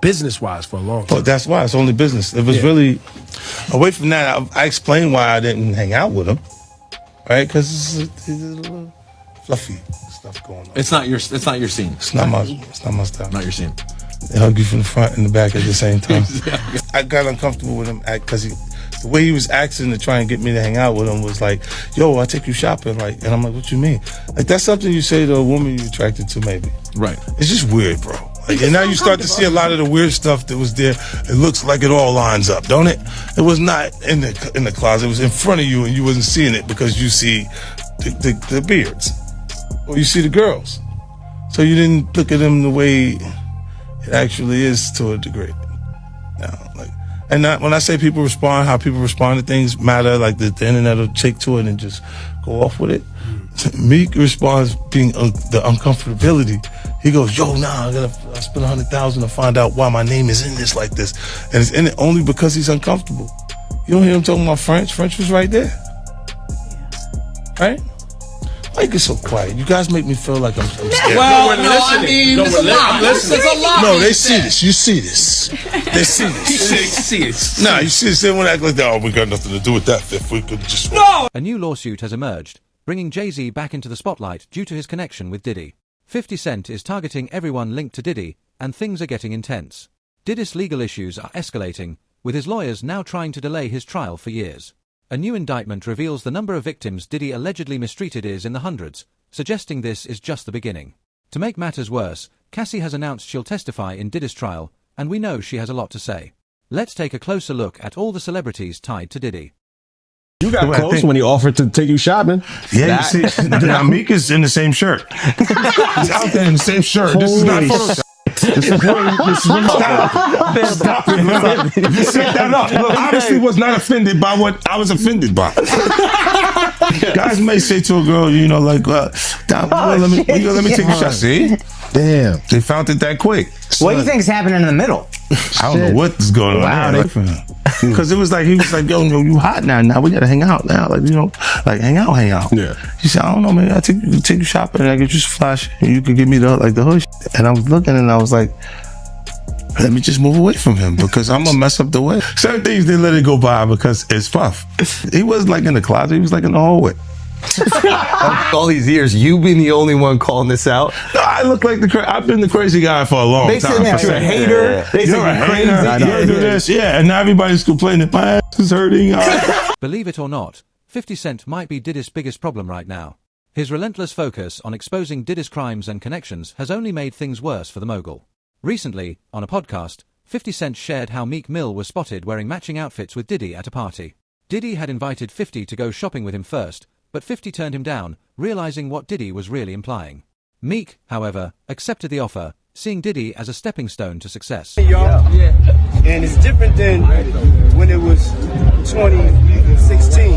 business-wise for a long time. But that's why it's only business. It was really away from that. I explained why I didn't hang out with him, right? Because it's a little fluffy stuff going on. It's not your scene. It's not my style. Not your scene. They hug you from the front and the back at the same time. I got uncomfortable with him because the way he was acting to try and get me to hang out with him was like, "Yo, I take you shopping," like, and I'm like, "What you mean?" Like that's something you say to a woman you're attracted to, maybe. Right. It's just weird, bro. Like, and now you start to see a lot of the weird stuff that was there. It looks like it all lines up, don't it? It was not in the closet. It was in front of you, and you wasn't seeing it because you see the beards, or you see the girls. So you didn't look at them the way it actually is to a degree. And when I say people respond, how people respond to things matter. Like the internet will take to it and just go off with it. Meek responds being the uncomfortability. He goes, "Yo, nah, I spent $100,000 to find out why my name is in this like this," and it's in it only because he's uncomfortable. You don't hear him talking about French. French was right there, right? Why you get so quiet? You guys make me feel like I'm scared. Well, no, I mean, there's a lot. There's a lot. No, they see this. You see this. They see this. They see it. Nah, you see this. They won't act like that. Oh, we got nothing to do with that. If we could just... No! A new lawsuit has emerged, bringing Jay-Z back into the spotlight due to his connection with Diddy. 50 Cent is targeting everyone linked to Diddy, and things are getting intense. Diddy's legal issues are escalating, with his lawyers now trying to delay his trial for years. A new indictment reveals the number of victims Diddy allegedly mistreated is in the hundreds, suggesting this is just the beginning. To make matters worse, Cassie has announced she'll testify in Diddy's trial, and we know she has a lot to say. Let's take a closer look at all the celebrities tied to Diddy. You got close when he offered to take you shopping. Yeah, you see, now Meek is in the same shirt. He's out there in the same shirt. This is not Photoshop. This is women's style. Stop it. You set that up. Look, obviously was not offended by what I was offended by. Guys may say to a girl, you know, like, let me take a shot. See? Damn. They found it that quick. What do you think is happening in the middle? I don't know what's going on there. Because it was like, he was like, yo, you hot now. Now we got to hang out now. Like, you know, like hang out. Yeah. He said, I don't know, man. I take you shopping and I get you some flash and you can give me the hood. And I was looking and I was like, let me just move away from him because I'm going to mess up the way. Certain things, they let it go by because it's Puff. He wasn't like in the closet. He was like in the hallway. All these years, you been the only one calling this out. No, I look like I've been the crazy guy for a long time. They said you're a hater. They said you're crazy. You do this, and now everybody's complaining. My ass is hurting. Believe it or not, 50 Cent might be Diddy's biggest problem right now. His relentless focus on exposing Diddy's crimes and connections has only made things worse for the mogul. Recently, on a podcast, 50 Cent shared how Meek Mill was spotted wearing matching outfits with Diddy at a party. Diddy had invited 50 to go shopping with him first, but 50 turned him down, realizing what Diddy was really implying. Meek, however, accepted the offer, seeing Diddy as a stepping stone to success. And it's different than when it was 2016.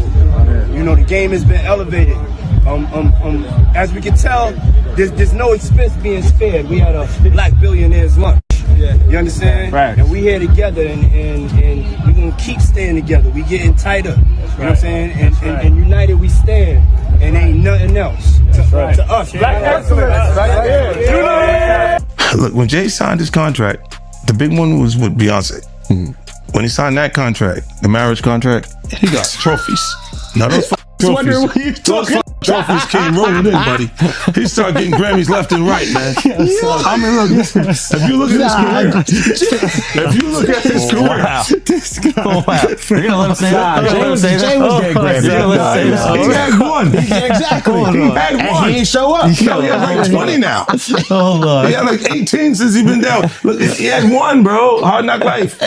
You know, the game has been elevated. As we can tell, there's no expense being spared. We had a black billionaire's lunch. You understand? Right. And we here together, and we're gonna keep staying together. We getting tighter. You know what I'm saying? And united we stand, and ain't nothing else to us. Black excellence. Look, when Jay signed his contract, the big one was with Beyonce. When he signed that contract, the marriage contract, he got trophies. Now those trophies, trophies came rolling in, buddy. He started getting Grammys left and right, man. I mean, look, if you look at his career, You're gonna let him say that? Jay was getting Grammys. He had one. Exactly. He had one. He ain't show up. He has like 20 now. He had like 18 since he been down. Look, he had one, bro. Hard Knock Life.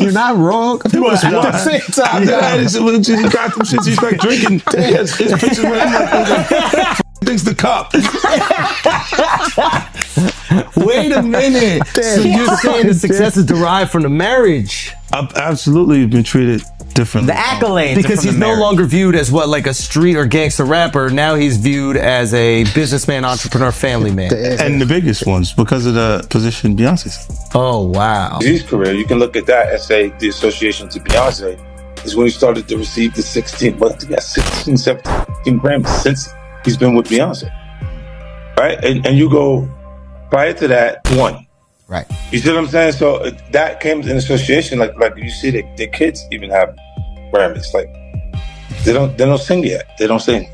You're not wrong. He was one. He got them shits. He's like drinking. His pictures with him like thinks the cup. Wait a minute. So you're saying the success is derived from the marriage? Absolutely, been treated differently. The accolades. Because he's no longer viewed as what, like a street or gangster rapper. Now he's viewed as a businessman, entrepreneur, family man. And the biggest ones because of the position Beyonce's. Oh, wow. His career, you can look at that and say the association to Beyonce is when he started to receive the 16, 17 Grammys since he's been with Beyonce. Right? And you go, prior to that, one. Right. You see what I'm saying? So that came in association. Like you see, their kids even have Grammys. Like they don't sing yet. They don't sing.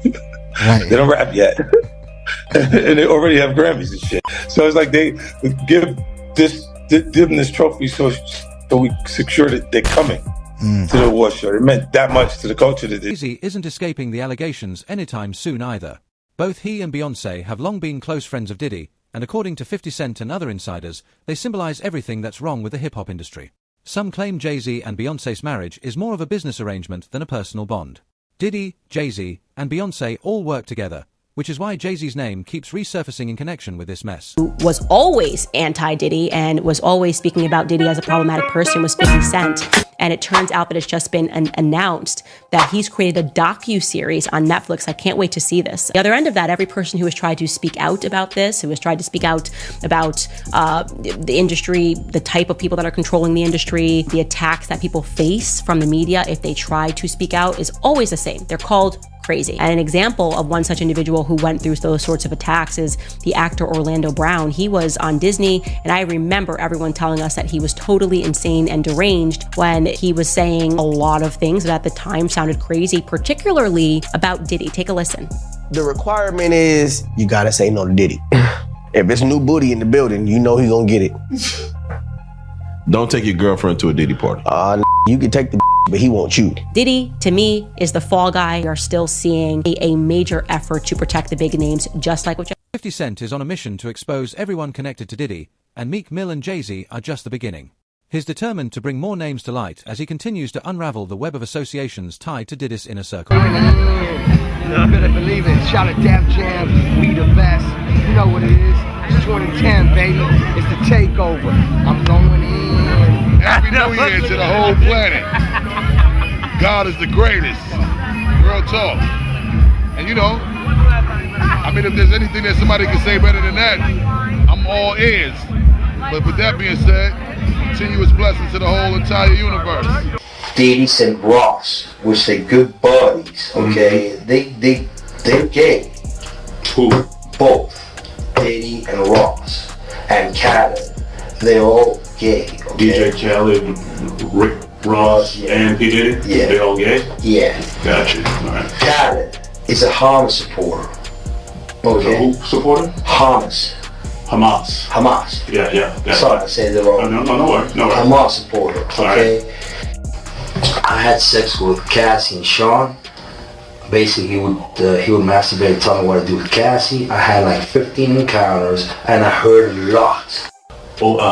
Right. They don't rap yet, and they already have Grammys and shit. So it's like they give them this trophy so we secure that they're coming to the award show. It meant that much to the culture. That Jay-Z isn't escaping the allegations anytime soon either. Both he and Beyonce have long been close friends of Diddy, and according to 50 Cent and other insiders, they symbolize everything that's wrong with the hip-hop industry. Some claim Jay-Z and Beyonce's marriage is more of a business arrangement than a personal bond. Diddy, Jay-Z, and Beyonce all work together, which is why Jay-Z's name keeps resurfacing in connection with this mess. Was always anti-Diddy and was always speaking about Diddy as a problematic person was 50 Cent. And it turns out that it's just been announced that he's created a docu-series on Netflix. I can't wait to see this. The other end of that, every person who has tried to speak out about this, who has tried to speak out about the industry, the type of people that are controlling the industry, the attacks that people face from the media if they try to speak out, is always the same. They're called crazy. And an example of one such individual who went through those sorts of attacks is the actor Orlando Brown. He was on Disney, and I remember everyone telling us that he was totally insane and deranged when he was saying a lot of things that at the time sounded crazy, particularly about Diddy. Take a listen. The requirement is you gotta say no to Diddy. If it's new booty in the building, you know he's gonna get it. Don't take your girlfriend to a Diddy party. You can take the but he won't you. Diddy, to me, is the fall guy. We are still seeing a major effort to protect the big names, just like with 50 Cent is on a mission to expose everyone connected to Diddy, and Meek Mill and Jay-Z are just the beginning. He's determined to bring more names to light as he continues to unravel the web of associations tied to Diddy's inner circle. You better believe it. Shout at Def Jam, we the best. You know what it is. It's 2010, baby. It's the takeover. I'm going in. Happy New Year to the whole planet. God is the greatest. Real talk. And you know, I mean, if there's anything that somebody can say better than that, I'm all ears. But with that being said, continuous blessings to the whole entire universe. Diddy and Ross, which they good buddies, okay? They're gay. Who? Both. Diddy and Ross. And Khaled. They're all gay, okay? DJ Khaled, Rick Ross, and P. Diddy? Yeah. They all gay? Yeah. Gotcha. All right. Khaled is a Hamas supporter. Okay? Who supporter? Hamas. Yeah. Sorry, I said it wrong. No worries. Hamas supporter, okay? Right. I had sex with Cassie and Sean. Basically, he would masturbate and tell me what to do with Cassie. I had like 15 encounters, and I heard a lot.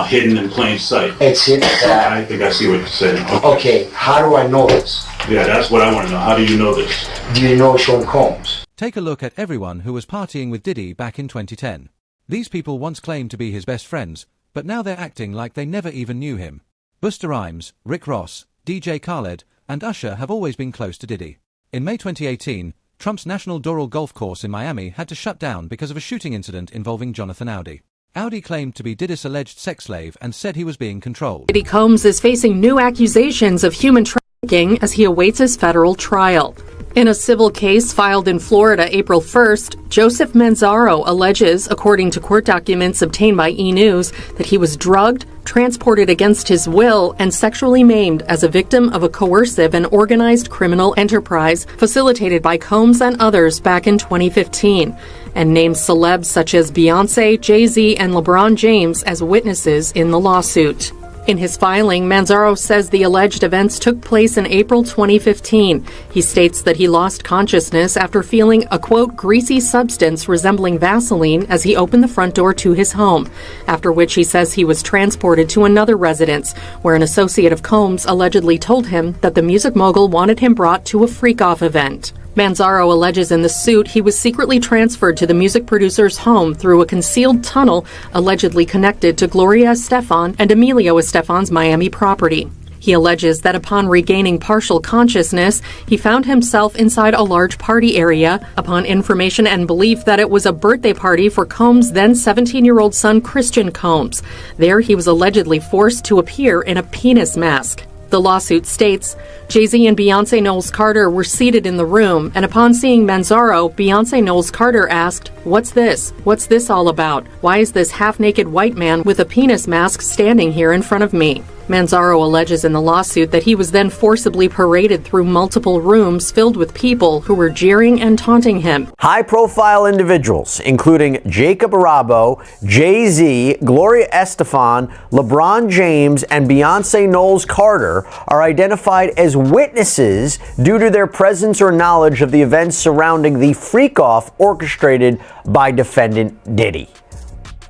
Hidden in plain sight. It's hidden. I think I see what you're saying. Okay, how do I know this? Yeah, that's what I want to know. How do you know this? Do you know Sean Combs? Take a look at everyone who was partying with Diddy back in 2010. These people once claimed to be his best friends, but now they're acting like they never even knew him. Busta Rhymes, Rick Ross, DJ Khaled, and Usher have always been close to Diddy. In May 2018, Trump's National Doral Golf Course in Miami had to shut down because of a shooting incident involving Jonathan Audi. Audi claimed to be Diddy's alleged sex slave and said he was being controlled. Diddy Combs is facing new accusations of human trafficking as he awaits his federal trial. In a civil case filed in Florida April 1st, Joseph Manzaro alleges, according to court documents obtained by E! News, that he was drugged, transported against his will, and sexually maimed as a victim of a coercive and organized criminal enterprise facilitated by Combs and others back in 2015, and names celebs such as Beyonce, Jay-Z, and LeBron James as witnesses in the lawsuit. In his filing, Manzaro says the alleged events took place in April 2015. He states that he lost consciousness after feeling a, quote, greasy substance resembling Vaseline as he opened the front door to his home, after which he says he was transported to another residence, where an associate of Combs allegedly told him that the music mogul wanted him brought to a freak-off event. Manzaro alleges in the suit he was secretly transferred to the music producer's home through a concealed tunnel allegedly connected to Gloria Estefan and Emilio Estefan's Miami property. He alleges that upon regaining partial consciousness, he found himself inside a large party area upon information and belief that it was a birthday party for Combs' then 17-year-old son Christian Combs. There he was allegedly forced to appear in a penis mask. The lawsuit states, Jay-Z and Beyonce Knowles-Carter were seated in the room, and upon seeing Manzaro, Beyonce Knowles-Carter asked, "What's this? What's this all about? Why is this half-naked white man with a penis mask standing here in front of me?" Manzaro alleges in the lawsuit that he was then forcibly paraded through multiple rooms filled with people who were jeering and taunting him. High-profile individuals, including Jacob Arabo, Jay-Z, Gloria Estefan, LeBron James, and Beyonce Knowles-Carter, are identified as witnesses due to their presence or knowledge of the events surrounding the freak-off orchestrated by defendant Diddy.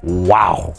Wow.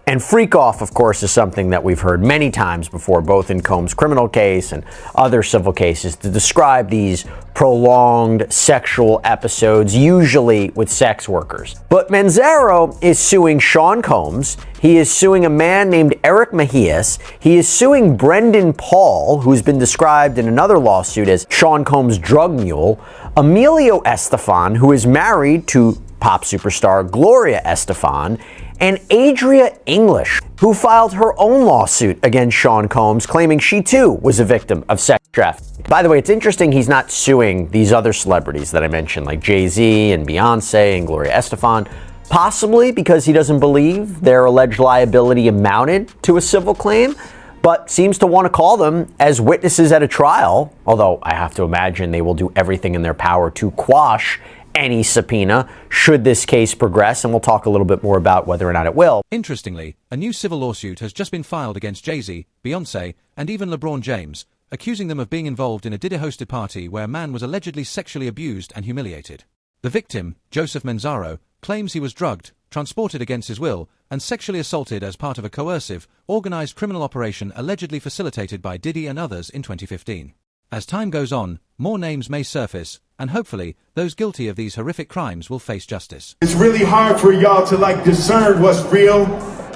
And freak-off, of course, is something that we've heard many times before, both in Combs' criminal case and other civil cases, to describe these prolonged sexual episodes, usually with sex workers. But Manzaro is suing Sean Combs. He is suing a man named Eric Mejias. He is suing Brendan Paul, who's been described in another lawsuit as Sean Combs' drug mule, Emilio Estefan, who is married to pop superstar Gloria Estefan, and Adria English, who filed her own lawsuit against Sean Combs, claiming she too was a victim of sex trafficking. By the way, it's interesting he's not suing these other celebrities that I mentioned, like Jay-Z and Beyonce and Gloria Estefan, possibly because he doesn't believe their alleged liability amounted to a civil claim, but seems to want to call them as witnesses at a trial, although I have to imagine they will do everything in their power to quash any subpoena should this case progress, and we'll talk a little bit more about whether or not it will. Interestingly, a new civil lawsuit has just been filed against Jay-Z, Beyonce, and even LeBron James, accusing them of being involved in a Diddy-hosted party where a man was allegedly sexually abused and humiliated. The victim, Joseph Manzaro, claims he was drugged, transported against his will, and sexually assaulted as part of a coercive, organized criminal operation allegedly facilitated by Diddy and others in 2015. As time goes on, more names may surface, and hopefully, those guilty of these horrific crimes will face justice. It's really hard for y'all to discern what's real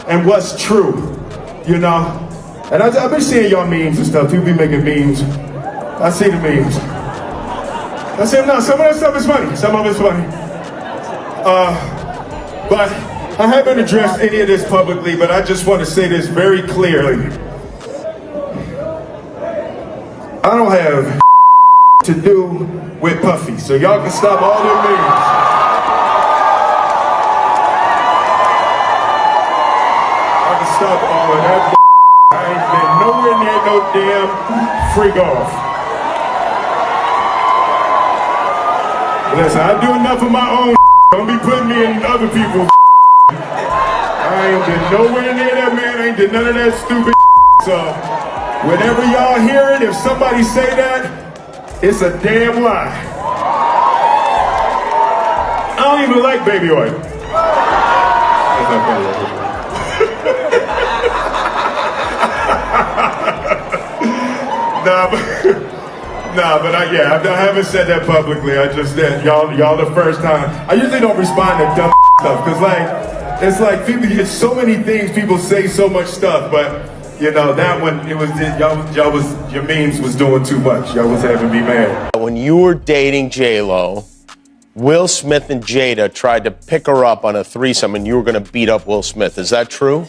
and what's true, you know? And I've been seeing y'all memes and stuff. People be making memes. I see the memes. I say, no, some of that stuff is funny. Some of it's funny. But I haven't addressed any of this publicly, but I just want to say this very clearly. I don't have to do with Puffy, so y'all can stop all them memes. I can stop all of that. I ain't been nowhere near no damn freak off. Listen, I do enough of my own. Don't be putting me in other people's. I ain't been nowhere near that man. I ain't did none of that stupid. So whenever y'all hear it, if somebody say that, it's a damn lie. I don't even like baby oil. but I haven't said that publicly. I just did. Y'all the first time. I usually don't respond to dumb stuff because it's like people. It's so many things people say, so much stuff, but. You know, that one, your memes was doing too much. Y'all was having me mad. When you were dating J-Lo, Will Smith and Jada tried to pick her up on a threesome and you were going to beat up Will Smith. Is that true?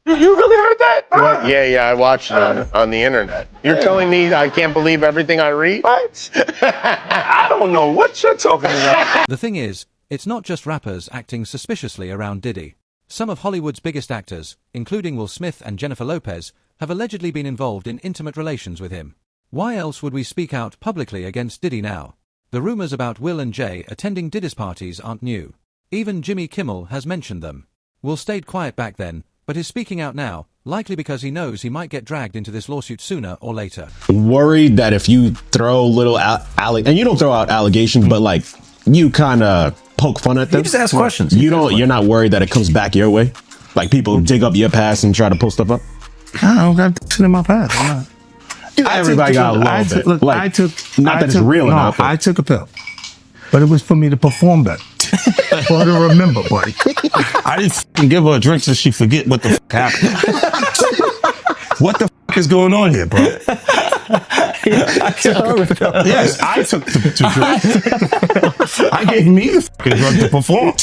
You really heard that? What? Yeah, I watched it on the internet. You're telling me I can't believe everything I read? What? I don't know what you're talking about. The thing is, it's not just rappers acting suspiciously around Diddy. Some of Hollywood's biggest actors, including Will Smith and Jennifer Lopez, have allegedly been involved in intimate relations with him. Why else would we speak out publicly against Diddy now? The rumors about Will and Jay attending Diddy's parties aren't new. Even Jimmy Kimmel has mentioned them. Will stayed quiet back then, but is speaking out now, likely because he knows he might get dragged into this lawsuit sooner or later. Worried that if you throw little and you don't throw out allegations, but like you kind of poke fun at them. You just ask questions. You're not worried that it comes back your way? Like people dig up your past and try to pull stuff up? I don't got shit in my past. I'm not. Everybody got a little bit. Look, like, not that it's real enough. I took a pill, but it was for me to perform better. For her to remember, buddy. I didn't give her a drink so she forget what the happened. What the is going on here, bro? Yes, I took two drinks. I gave me the fucking drug to perform.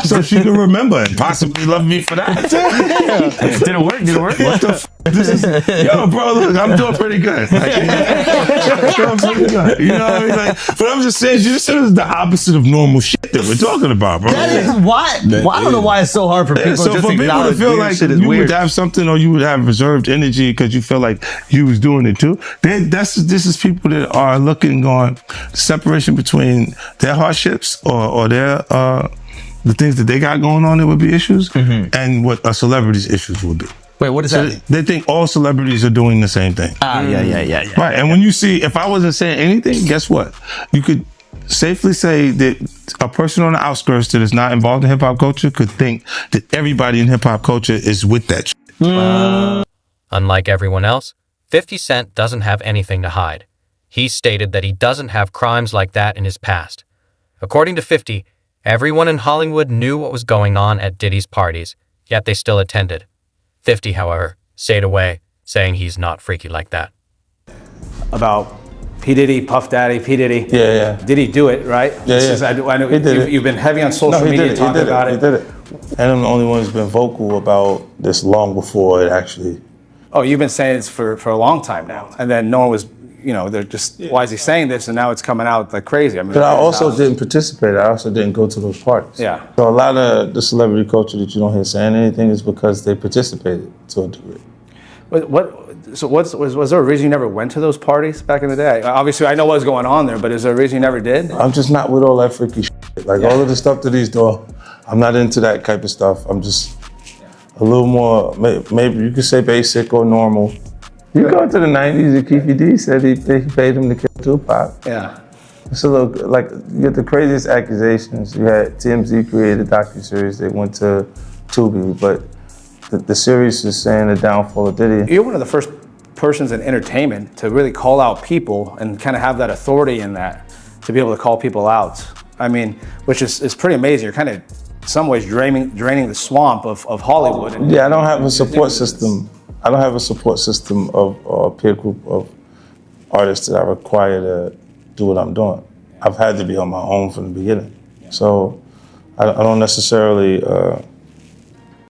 So she can remember and possibly love me for that. Did it work? Did it work? What the this is, yo, bro, look, I'm doing pretty good. Like, I'm doing pretty good. You know what I mean? Like, but I'm just saying, this is the opposite of normal shit that we're talking about, bro. That is why. Well, I don't know why it's so hard for people So just for people to acknowledge feel weird like shit is you weird. would have something or you would have reserved energy because you feel like you was doing it too, this is people that are looking on the separation between their hardships or their the things that they got going on that would be issues and what a celebrity's issues would be. Wait, what does that mean? They think all celebrities are doing the same thing. Yeah. Right, and when you see, if I wasn't saying anything, guess what? You could safely say that a person on the outskirts that is not involved in hip hop culture could think that everybody in hip hop culture is with that shit. Unlike everyone else, 50 Cent doesn't have anything to hide. He stated that he doesn't have crimes like that in his past. According to 50, everyone in Hollywood knew what was going on at Diddy's parties, yet they still attended. 50, however, stayed away, saying he's not freaky like that. About P. Diddy, Puff Daddy, P. Diddy. Yeah. Did he do it, right? I know He did it. you've been heavy on social media talking about it. He did it. And I'm the only one who's been vocal about this long before it actually. Oh, you've been saying this for a long time now. And then no one was, they're just, why is he saying this? And now it's coming out like crazy. I mean, But I also didn't participate. I also didn't go to those parties. Yeah. So a lot of the celebrity culture that you don't hear saying anything is because they participated to a degree. Was there a reason you never went to those parties back in the day? Obviously, I know what was going on there, but is there a reason you never did? I'm just not with all that freaky shit. Like all of the stuff that he's doing, I'm not into that type of stuff. I'm just a little more, maybe you could say basic or normal. You go to the 90s and Keefy D said they paid him to kill Tupac. Yeah. It's a little, like, you get the craziest accusations. You had TMZ created a docuseries. They went to Tubi, but the series is saying the downfall of Diddy. You're one of the first persons in entertainment to really call out people and kind of have that authority in that, to be able to call people out. I mean, which is pretty amazing. You're kind of, in some ways, draining the swamp of Hollywood. Yeah, I don't have a support system. I don't have a support system of a peer group of artists that I require to do what I'm doing. I've had to be on my own from the beginning. So I don't necessarily